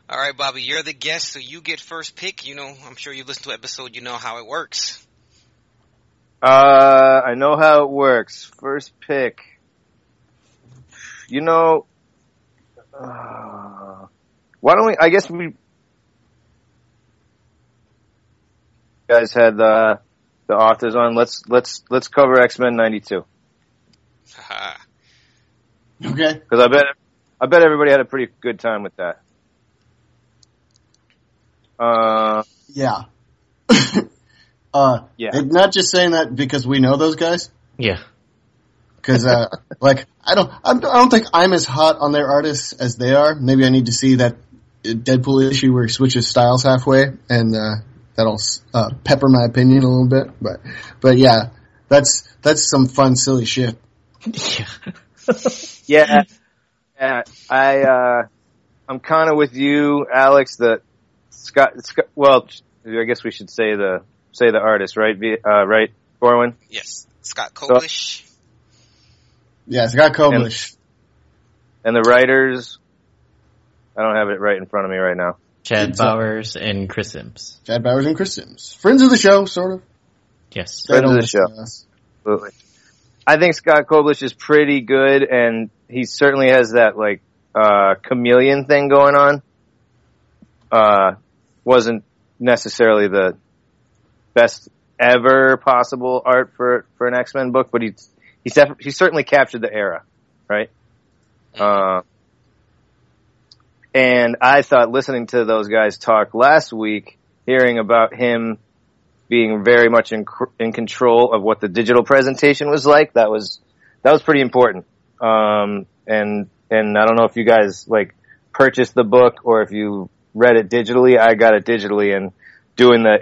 All right, Bobby, you're the guest, so you get first pick. You know, I'm sure you've listened to an episode. You know how it works. I know how it works. First pick. You know, why don't we? I guess we guys had the authors on. Let's cover X-Men '92. Okay. Because I bet everybody had a pretty good time with that. Yeah. Yeah. Not just saying that because we know those guys. Yeah. Because, I don't think I'm as hot on their artists as they are. Maybe I need to see that Deadpool issue where he switches styles halfway, and that'll pepper my opinion a little bit. But yeah, that's some fun, silly shit. Yeah. I'm kind of with you, Alex. That Scott. Well, I guess we should say the artist, right? Right, Corwin? Yes, Scott Koblish. Yeah, Scott Koblish. And the writers, I don't have it right in front of me right now. Chad Bowers and Chris Sims. Chad Bowers and Chris Sims. Friends of the show, sort of. Yes. Friends of the show. Absolutely. I think Scott Koblish is pretty good, and he certainly has that, like, chameleon thing going on. Wasn't necessarily the best ever possible art for an X-Men book, but he certainly captured the era, right? And I thought, listening to those guys talk last week, hearing about him being very much in control of what the digital presentation was like, that was pretty important. And I don't know if you guys like purchased the book or if you read it digitally. I got it digitally, and doing the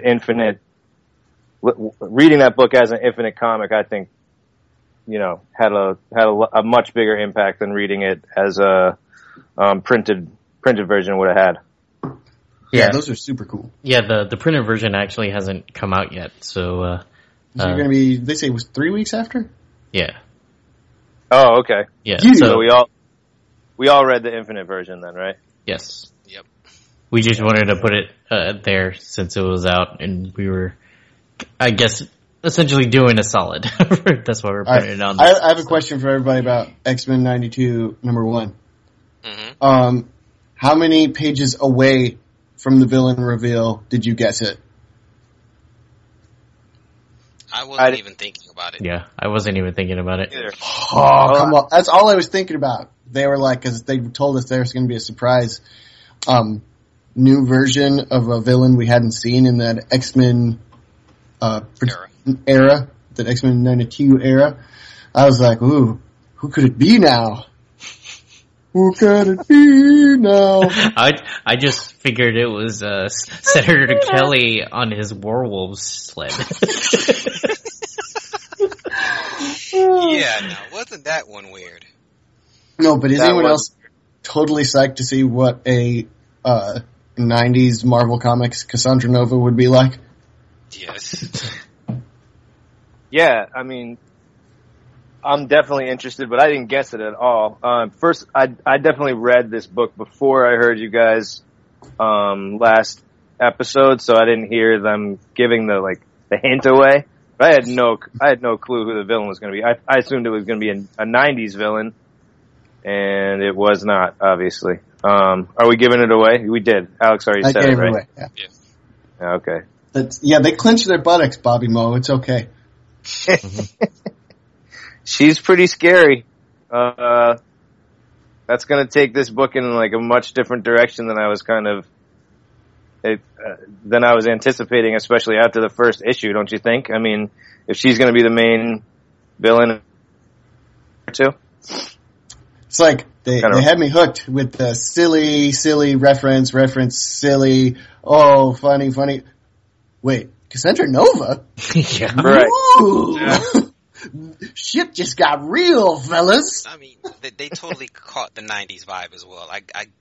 reading that book as an Infinite comic, I think, you know, had a much bigger impact than reading it as a printed version would have had. Yeah, those are super cool. Yeah, the printed version actually hasn't come out yet, so you're going to be, they say it was 3 weeks after? Yeah. Oh, okay. Yeah. So we all read the Infinite version then, right? Yes. Yep. We just wanted to put it there since it was out, and we were, I guess, essentially doing a solid. That's why we're putting it on. I have a question for everybody about X-Men '92 #1. Mm-hmm. How many pages away from the villain reveal did you guess it? I wasn't even thinking about it. Yeah, I wasn't even thinking about it. Either. Oh, come on. That's all I was thinking about. They were like, because they told us there was going to be a surprise new version of a villain we hadn't seen in that X-Men era, that X-Men '92 era. I was like, ooh, who could it be now? Who could it be now? I just figured it was Senator Kelly on his werewolf sled. Yeah, no, wasn't that one weird? No, but is anyone else totally psyched to see what a 90s Marvel Comics Cassandra Nova would be like? Yes. Yeah, I mean, I'm definitely interested, but I didn't guess it at all. First, I definitely read this book before I heard you guys last episode, so I didn't hear them giving the hint away. But I had no clue who the villain was going to be. I assumed it was going to be a 90s villain, and it was not, obviously. Are we giving it away? We did. Alex already said it, right? Away, yeah. Okay. They clenched their buttocks, Bobby Moe. It's okay. She's pretty scary. That's going to take this book in like a much different direction than I was anticipating, especially after the first issue. Don't you think? I mean, if she's going to be the main villain, too. It's like they had me hooked with the silly reference, silly. Oh, funny. Wait, Cassandra Nova? Yeah, right. Yeah. Shit just got real, fellas. I mean, they totally caught the 90s vibe as well.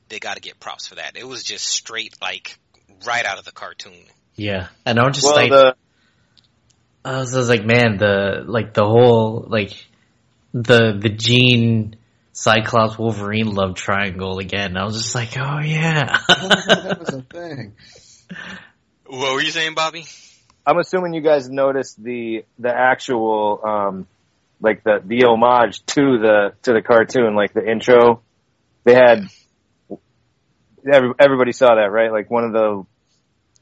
They got to get props for that. It was just straight, like, right out of the cartoon. Yeah, and I was just I was like, man, the whole, like, the Jean Cyclops Wolverine love triangle again. I was just like, oh yeah. That was a thing. What were you saying, Bobby? I'm assuming you guys noticed the actual like the homage to the cartoon, like the intro. They had everybody saw that, right? Like one of the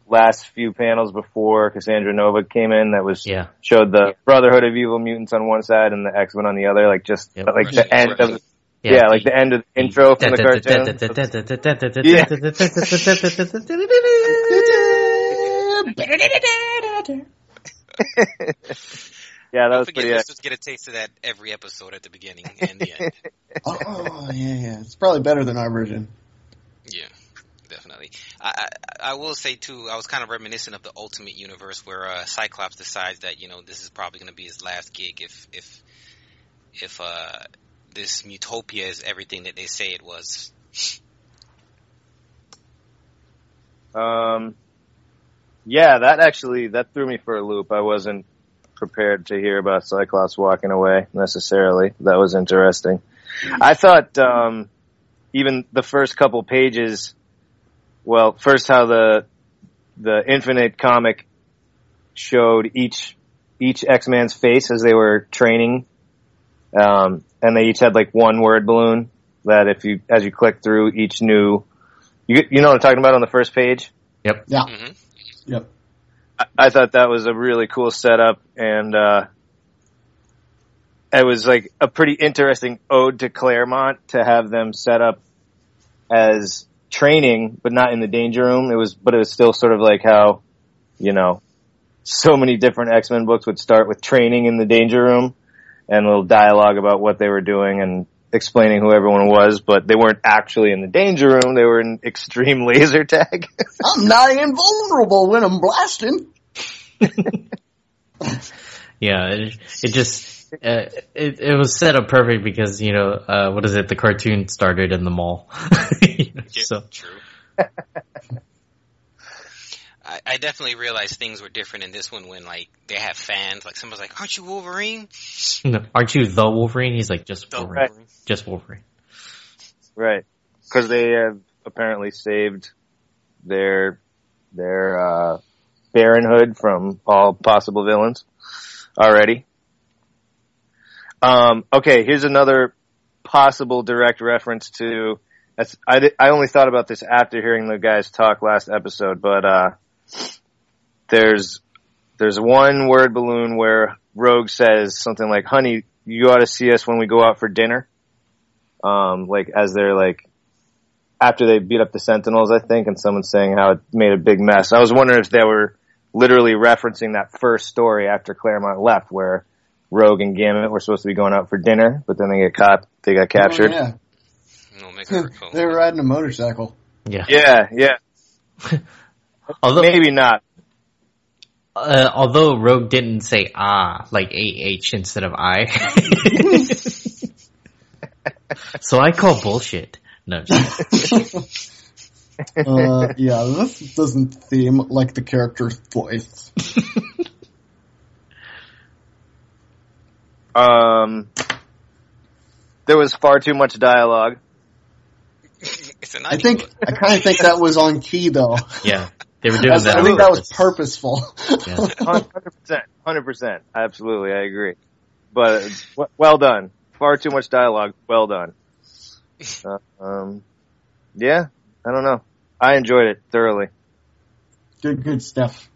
last few panels before Cassandra Nova came in, that was showed the Brotherhood of Evil Mutants on one side and the X-Men on the other, like just like the end of like the end of the intro from the cartoon. Yeah, that was pretty. Let's just get a taste of that every episode at the beginning and the end. Yeah. It's probably better than our version. Yeah, definitely. I will say too, I was kind of reminiscent of the Ultimate Universe where Cyclops decides that this is probably going to be his last gig if this Mutopia is everything that they say it was. Yeah, that threw me for a loop. I wasn't prepared to hear about Cyclops walking away necessarily. That was interesting. I thought even the first couple pages, well, first how the Infinite comic showed each X-Man's face as they were training, and they each had like one word balloon that as you click through each new, you know what I'm talking about on the first page? Yep. Yeah. Mm-hmm. Yep. I thought that was a really cool setup, and it was like a pretty interesting ode to Claremont to have them set up as training, but not in the Danger Room. It was still sort of like how, so many different X-Men books would start with training in the Danger Room and a little dialogue about what they were doing and explaining who everyone was, but they weren't actually in the Danger Room. They were in Extreme Laser Tag. I'm not invulnerable when I'm blasting. Yeah, it just it was set up perfect because what is it? The cartoon started in the mall. So true. I definitely realized things were different in this one when like they have fans. Like someone's like, "Aren't you Wolverine?" No, aren't you the Wolverine? He's like, just Wolverine. Right. Just Wolverine. Right. Because they have apparently saved their Baronhood from all possible villains already. Okay, here's another possible direct reference to. I only thought about this after hearing the guys talk last episode, but there's one word balloon where Rogue says something like, "Honey, you ought to see us when we go out for dinner." Like as they're like after they beat up the Sentinels, I think, and someone's saying how it made a big mess. I was wondering if they were literally referencing that first story after Claremont left, where Rogue and Gambit were supposed to be going out for dinner, but then they got captured. Oh, yeah. They were riding a motorcycle. Yeah. Yeah. Although maybe not. Although Rogue didn't say like AH instead of I. So I call bullshit. No. Yeah, this doesn't seem like the character's voice. There was far too much dialogue. I kind of think that was on key, though. Yeah, they were doing that. I think that was purposeful. Yeah. 100%. Absolutely, I agree. But well done. Far too much dialogue. Well done. Yeah, I don't know. I enjoyed it thoroughly. Good stuff.